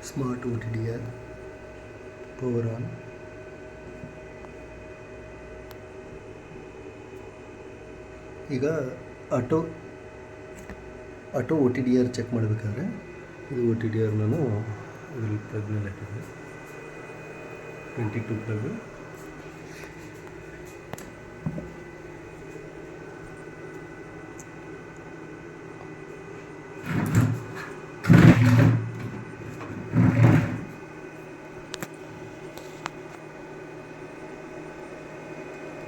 Smart OTDR power on. ಈಗ auto OTDR check ಮಾಡಬೇಕಾದ್ರೆ ಇದು OTDR ನಾನು ಇದರಲ್ಲಿ ಪ್ಲಗ್ ಮೇಲೆ ಹಾಕಿದ್ದೆ 22 ಪ್ಲಗ್.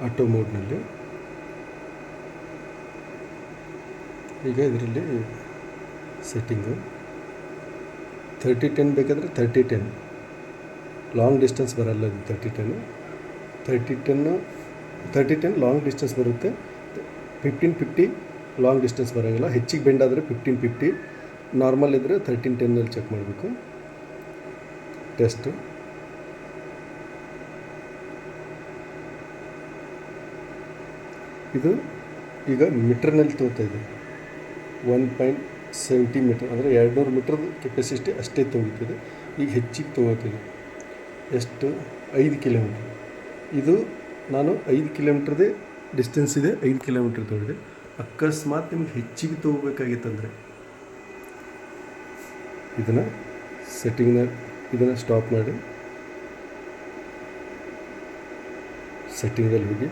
ಆಟೋ ಮೋಡ್ನಲ್ಲಿ ಈಗ ಇದರಲ್ಲಿ ಸೆಟ್ಟಿಂಗು 30-10 ಬೇಕಾದರೆ 30-10 ಲಾಂಗ್ ಡಿಸ್ಟೆನ್ಸ್ ಬರಲ್ಲ. ಇದು 30-10 ಲಾಂಗ್ ಡಿಸ್ಟೆನ್ಸ್ ಬರುತ್ತೆ. 15-50 ಲಾಂಗ್ ಡಿಸ್ಟೆನ್ಸ್ ಬರೋಂಗಿಲ್ಲ. ಹೆಚ್ಚಿಗೆ ಬೆಂಡ್ ಆದರೆ 15-50, ನಾರ್ಮಲ್ ಇದ್ದರೆ 13-10ನಲ್ಲಿ ಚೆಕ್ ಮಾಡಬೇಕು. ಟೆಸ್ಟು ಇದು ಈಗ ಮೀಟ್ರ್ನಲ್ಲಿ ತೋರ್ತಾ ಇದೆ. 1.70 ಮೀಟರ್ ಅಂದರೆ 200 ಮೀಟ್ರದ್ದು ಕೆಪಾಸಿಟಿ ಅಷ್ಟೇ ತೊಗೊಳ್ತಿದೆ. ಈಗ ಹೆಚ್ಚಿಗೆ ತೊಗೋತಿದೆ. ಎಷ್ಟು? 5 ಕಿಲೋಮೀಟ್ರ್. ಇದು ನಾನು 5 ಕಿಲೋಮೀಟ್ರದೇ ಡಿಸ್ಟೆನ್ಸ್ ಇದೆ, 5 ಕಿಲೋಮೀಟ್ರ್ ತೊಗೊಂಡಿದೆ. ಅಕಸ್ಮಾತ್ ನಿಮ್ಗೆ ಹೆಚ್ಚಿಗೆ ತೊಗೋಬೇಕಾಗಿತ್ತಂದರೆ ಇದನ್ನು ಸ್ಟಾಪ್ ಮಾಡಿ ಸೆಟ್ಟಿಂಗ್ದಲ್ಲಿ ಹೋಗಿ.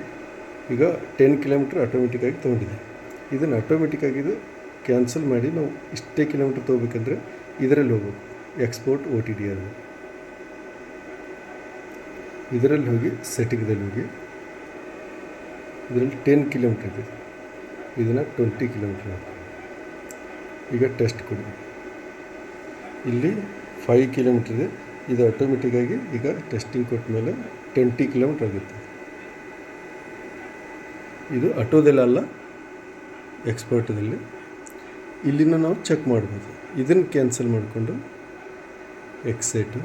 ಈಗ 10 ಕಿಲೋಮೀಟ್ರ್ ಆಟೋಮೆಟಿಕ್ಕಾಗಿ ತೊಗೊಂಡಿದೆ. ಇದನ್ನು ಆಟೋಮೆಟಿಕ್ಕಾಗಿದ್ದು ಕ್ಯಾನ್ಸಲ್ ಮಾಡಿ ನಾವು ಇಷ್ಟೇ ಕಿಲೋಮೀಟ್ರ್ ತೊಗೋಬೇಕಂದ್ರೆ ಇದರಲ್ಲಿ ಹೋಗ್ಬೇಕು. ಎಕ್ಸ್ಪೋರ್ಟ್ OTDR ಇದರಲ್ಲಿ ಹೋಗಿ ಸೆಟ್ಟಿಂಗ್ದಲ್ಲಿ ಹೋಗಿ. ಇದರಲ್ಲಿ 10 ಕಿಲೋಮೀಟ್ರ್ ಇದೆ, ಇದನ್ನು 20 ಕಿಲೋಮೀಟ್ರ್ ಹಾಕಿ. ಈಗ ಟೆಸ್ಟ್ ಕೊಡಿ. ಇಲ್ಲಿ 5 ಕಿಲೋಮೀಟ್ರ್ ಇದೆ. ಇದು ಆಟೋಮೆಟಿಕ್ಕಾಗಿ ಈಗ ಟೆಸ್ಟಿಂಗ್ ಕೊಟ್ಟ ಮೇಲೆ 20 ಕಿಲೋಮೀಟ್ರ್ ಆಗುತ್ತೆ. ಇದು ಆಟೋದಲ್ಲ, ಎಕ್ಸ್ಪರ್ಟ್ದಲ್ಲಿ. ಇಲ್ಲಿನ ನಾವು ಚೆಕ್ ಮಾಡ್ಬೋದು. ಇದನ್ನು ಕ್ಯಾನ್ಸಲ್ ಮಾಡಿಕೊಂಡು ಎಕ್ಸೈಟು,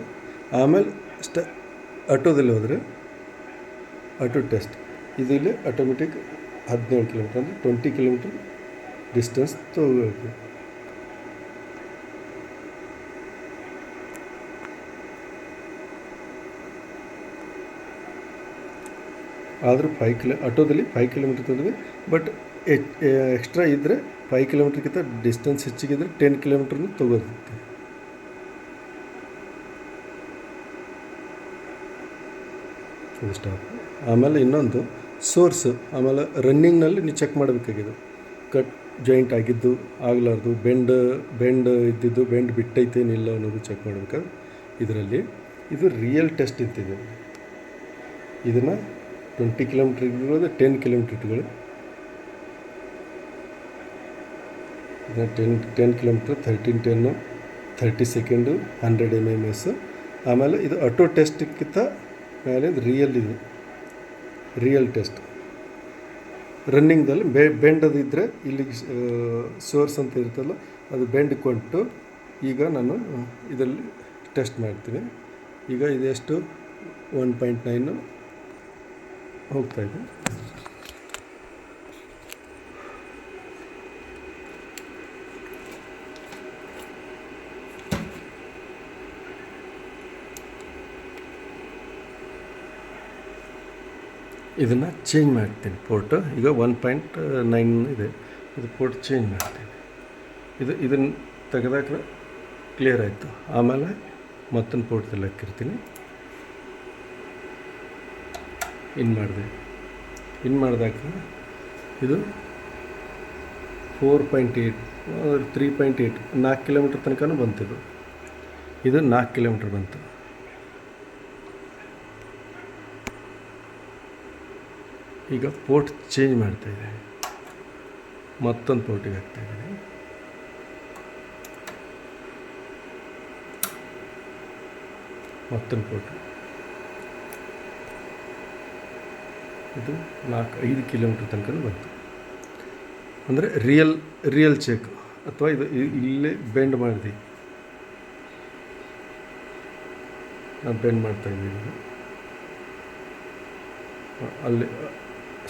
ಆಮೇಲೆ ಆಟೋದಲ್ಲಿ ಹೋದರೆ ಆಟೋ ಟೆಸ್ಟ್. ಇದು ಇಲ್ಲಿ ಆಟೋಮೆಟಿಕ್ 17 ಕಿಲೋಮೀಟ್ರ್ ಅಂದರೆ 20 ಕಿಲೋಮೀಟ್ರ್ ಡಿಸ್ಟೆನ್ಸ್ ತೊಗೋಬೇಕು. ಆದರೂ ಆಟೋದಲ್ಲಿ 5 ಕಿಲೋಮೀಟ್ರ್ ತೊಗೊಂಡಿದೆ. ಬಟ್ ಎಕ್ಸ್ಟ್ರಾ ಇದ್ದರೆ 5 ಕಿಲೋಮೀಟ್ರ್ಗಿಂತ ಡಿಸ್ಟೆನ್ಸ್ ಹೆಚ್ಚಿಗಿದ್ರೆ 10 ಕಿಲೋಮೀಟ್ರನ್ನು ತೊಗೋರುತ್ತೆ. ಇದು ಸ್ಟಾಪ್. ಆಮೇಲೆ ಇನ್ನೊಂದು ಸೋರ್ಸು, ಆಮೇಲೆ ರನ್ನಿಂಗ್ನಲ್ಲಿ ನೀವು ಚೆಕ್ ಮಾಡಬೇಕಾಗಿದೆ. ಕಟ್ ಜಾಯಿಂಟ್ ಆಗಿದ್ದು ಆಗಲಾರ್ದು, ಬೆಂಡ್ ಇದ್ದಿದ್ದು, ಬೆಂಡ್ ಬಿಟ್ಟೈತೇನಿಲ್ಲ ಅನ್ನೋದು ಚೆಕ್ ಮಾಡಬೇಕಾದ್ರೆ ಇದರಲ್ಲಿ ಇದು ರಿಯಲ್ ಟೆಸ್ಟ್ ಇರ್ತಿದೆ. ಇದನ್ನು 20 ಕಿಲೋಮೀಟ್ರ್ ಇಟ್ಕೊಳ್ಳೋದು, 10 ಕಿಲೋಮೀಟ್ರ್ ಇಟ್ಕೊಳ್ಳಿ. ಇದನ್ನು 10 ಕಿಲೋಮೀಟ್ರ್ 13-10 30 ಸೆಕೆಂಡು 100 mm. ಆಮೇಲೆ ಇದು ಆಟೋ ಟೆಸ್ಟ್ಗಿಂತ ಮೇಲೆ ಇದು ರಿಯಲ್ ಟೆಸ್ಟ್. ರನ್ನಿಂಗ್ದಲ್ಲಿ ಬೆಂಡದಿದ್ದರೆ ಇಲ್ಲಿ ಸೋರ್ಸ್ ಅಂತ ಇರುತ್ತಲ್ಲ, ಅದು ಬೆಂಡ್ ಕೊಟ್ಟು ಈಗ ನಾನು ಇದರಲ್ಲಿ ಟೆಸ್ಟ್ ಮಾಡ್ತೀನಿ. ಈಗ ಇದೆಷ್ಟು 1.9 ಹೋಗ್ತಾಯಿದೆ. ಇದನ್ನು ಚೇಂಜ್ ಮಾಡ್ತೀನಿ ಪೋರ್ಟ್. ಈಗ 1.9 ಇದೆ, ಇದು ಪೋರ್ಟ್ ಚೇಂಜ್ ಮಾಡ್ತೀನಿ. ಇದನ್ನು ತೆಗೆದಾಕ ಕ್ಲಿಯರ್ ಆಯಿತು. ಆಮೇಲೆ ಮತ್ತೊಂದು ಪೋರ್ಟ್ದಲ್ಲಿ ಹಾಕಿರ್ತೀನಿ. ಇನ್ ಮಾಡಿದಾಗ ಇದು 4.8 3.8 4 ಕಿಲೋಮೀಟ್ರ್ ತನಕ ಬಂತು. ಇದು 4 ಕಿಲೋಮೀಟ್ರ್ ಬಂತು. ಈಗ ಪೋರ್ಟ್ ಚೇಂಜ್ ಮಾಡ್ತಾಯಿದ್ದೀನಿ, ಮತ್ತೊಂದು ಪೋರ್ಟಿಗೆ ಹಾಕ್ತಾಯಿದ್ದೀನಿ. ಮತ್ತೊಂದು ಪೋರ್ಟ್. ಇದು 5 ಕಿಲೋಮೀಟ್ರ್ ತನಕ ಬಂತು. ಅಂದರೆ ರಿಯಲ್ ಚೆಕ್. ಅಥವಾ ಇದು ಇಲ್ಲೇ ಬೆಂಡ್ ಮಾಡಿದೆ, ನಾನು ಬೆಂಡ್ ಮಾಡ್ತಾಯಿದ್ದೀನಿ. ಅಲ್ಲಿ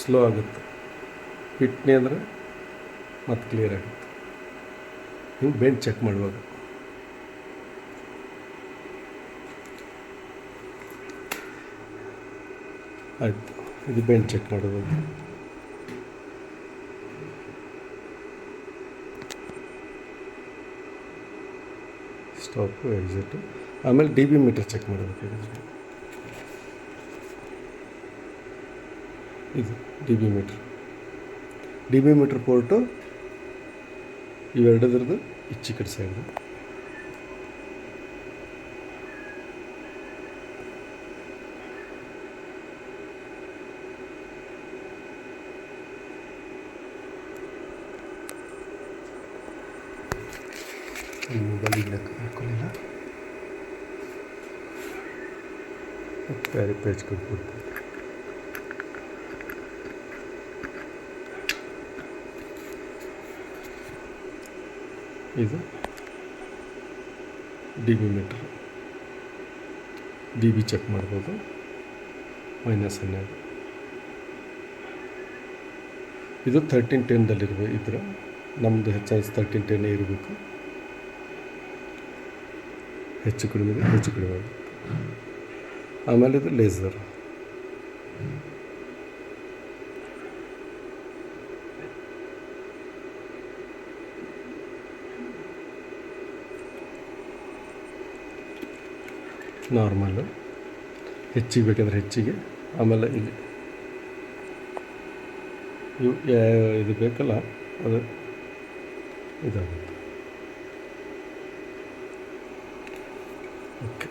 ಸ್ಲೋ ಆಗುತ್ತೆ, ಹಿಟ್ನೆ ಅಂದರೆ ಮತ್ತೆ ಕ್ಲಿಯರ್ ಆಗುತ್ತೆ. ಹಿಂಗೆ ಬೆಂಡ್ ಚೆಕ್ ಮಾಡುವಾಗ ಆಯಿತು. ಇದು ಬೆಂಡ್ ಚೆಕ್ ಮಾಡೋದು. Stop exit. ಆಮೇಲೆ ಡಿ ಬಿ ಮೀಟರ್ ಚೆಕ್ ಮಾಡಬೇಕಾಗಿದ್ರೆ ಇದು ಡಿ ಬಿ ಮೀಟ್ರ್ ಪೋರ್ಟು ಇವೆರಡದ್ರದ್ದು ಈಚೆ ಕಡೆ ಸೈಡು. ಮೊಬೈಲ್ ಹಾಕೊಳ್ಳಿಲ್ಲ, ಬೇರೆ ಪೇಜ್ ಕೊಟ್ಬಿಡ್ತೀನಿ. ಇದು D B meter, D B check ಮಾಡ್ಬೋದು. -12 ಇದು 1310 ಇದ್ರೆ ನಮ್ಮದು ಹೆಚ್ಚಾಗಿ 1310 ಇರಬೇಕು. ಹೆಚ್ಚು ಕಡಿಮೆ ಆಗುತ್ತೆ. ಆಮೇಲೆ ಇದು ಲೇಸರ್. ನಾರ್ಮಲ್ಲು ಹೆಚ್ಚಿಗೆ ಬೇಕಂದ್ರೆ ಹೆಚ್ಚಿಗೆ. ಆಮೇಲೆ ಇಲ್ಲಿ ಇದು ಬೇಕಲ್ಲ ಅದು ಇದಾಗುತ್ತೆ. ಓಕೆ.